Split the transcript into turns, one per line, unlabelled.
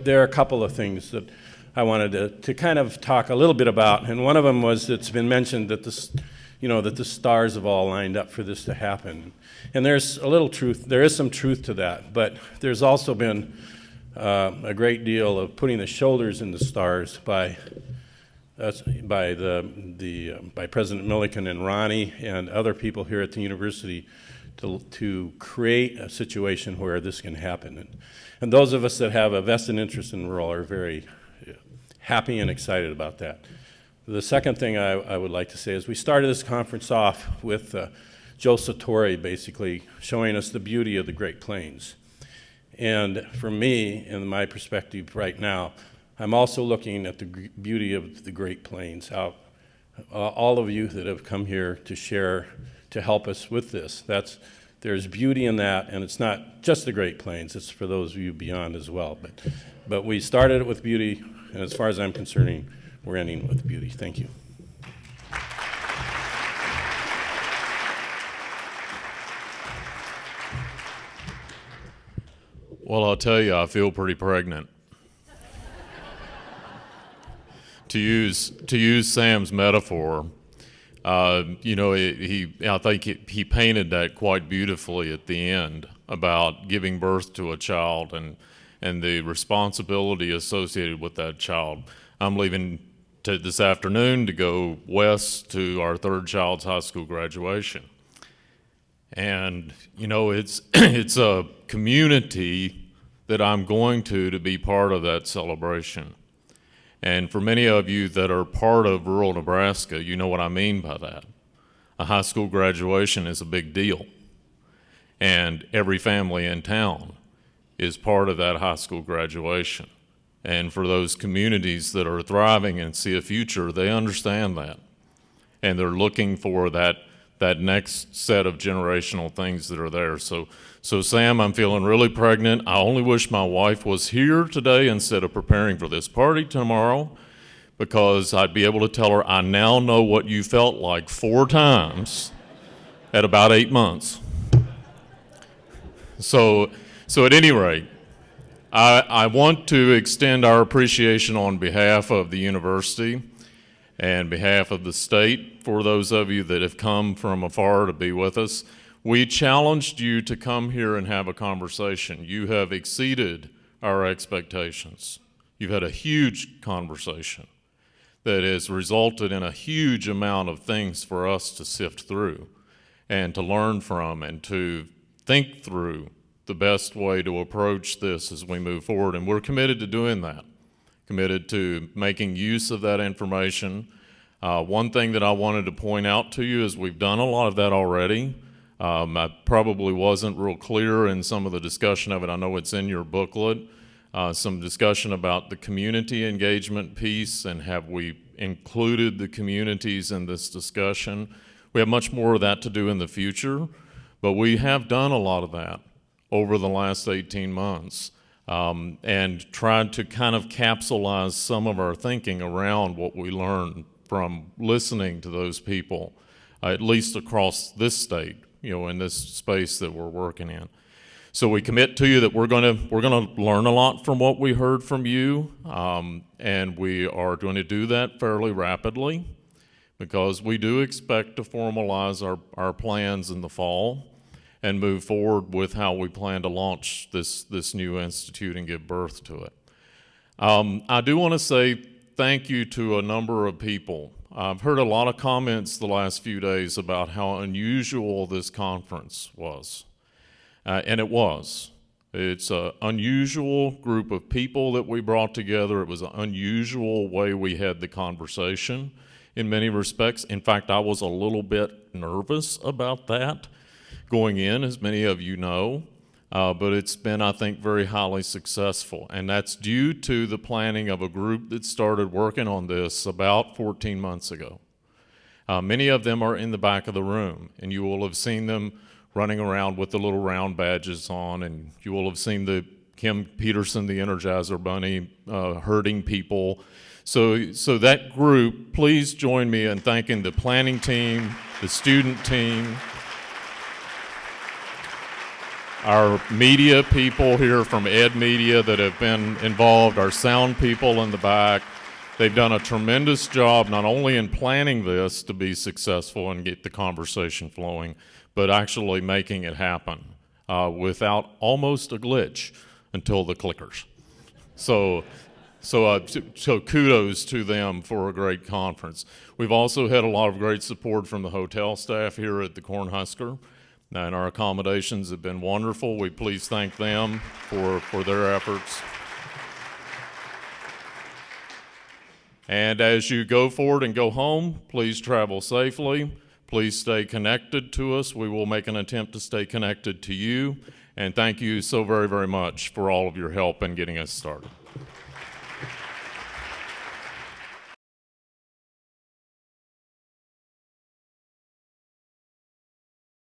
there are a couple of things that I wanted to kind of talk a little bit about, and one of them was it's been mentioned that that the stars have all lined up for this to happen, and there's a little truth. There is some truth to that, but there's also been a great deal of putting the shoulders in the stars by President Milliken and Ronnie and other people here at the university to create a situation where this can happen. And those of us that have a vested interest in rural are very happy and excited about that. The second thing I would like to say is we started this conference off with Joe Satori basically showing us the beauty of the Great Plains. And for me, in my perspective right now, I'm also looking at the beauty of the Great Plains. All of you that have come here to share, to help us with this, there's beauty in that, and it's not just the Great Plains, it's for those of you beyond as well. But we started it with beauty, and as far as I'm concerned, we're ending with beauty. Thank you.
Well, I'll tell you, I feel pretty pregnant. To use Sam's metaphor, I think he painted that quite beautifully at the end about giving birth to a child and the responsibility associated with that child. I'm leaving this afternoon to go west to our third child's high school graduation. And, it's a community that I'm going to be part of that celebration. And for many of you that are part of rural Nebraska, you know what I mean by that. A high school graduation is a big deal. And every family in town is part of that high school graduation. And for those communities that are thriving and see a future, they understand that. And they're looking for that next set of generational things that are there. So Sam, I'm feeling really pregnant. I only wish my wife was here today instead of preparing for this party tomorrow, because I'd be able to tell her I now know what you felt like 4 times at about 8 months. So at any rate, I want to extend our appreciation on behalf of the university and behalf of the state for those of you that have come from afar to be with us. We challenged you to come here and have a conversation. You have exceeded our expectations. You've had a huge conversation that has resulted in a huge amount of things for us to sift through and to learn from and to think through the best way to approach this as we move forward. And we're committed to doing that, committed to making use of that information. One thing that I wanted to point out to you is we've done a lot of that already. I probably wasn't real clear in some of the discussion of it. I know it's in your booklet. Some discussion about the community engagement piece and have we included the communities in this discussion. We have much more of that to do in the future, but we have done a lot of that over the last 18 months and tried to kind of capsulize some of our thinking around what we learned from listening to those people, at least across this state, in this space that we're working in. So we commit to you that we're going to learn a lot from what we heard from you, and we are going to do that fairly rapidly because we do expect to formalize our plans in the fall and move forward with how we plan to launch this new institute and give birth to it. I do want to say thank you to a number of people. I've heard a lot of comments the last few days about how unusual this conference was, and it was. It's an unusual group of people that we brought together. It was an unusual way we had the conversation in many respects. In fact, I was a little bit nervous about that going in, as many of you know, but it's been, I think, very highly successful, and that's due to the planning of a group that started working on this about 14 months ago. Many of them are in the back of the room, and you will have seen them running around with the little round badges on, and you will have seen the Kim Peterson, the Energizer Bunny, herding people. So that group, please join me in thanking the planning team, the student team, our media people here from Ed Media that have been involved, our sound people in the back. They've done a tremendous job not only in planning this to be successful and get the conversation flowing, but actually making it happen without almost a glitch until the clickers. So kudos to them for a great conference. We've also had a lot of great support from the hotel staff here at the Cornhusker, and our accommodations have been wonderful. We please thank them for their efforts. And as you go forward and go home, please travel safely. Please stay connected to us. We will make an attempt to stay connected to you. And thank you so very, very much for all of your help in getting us started.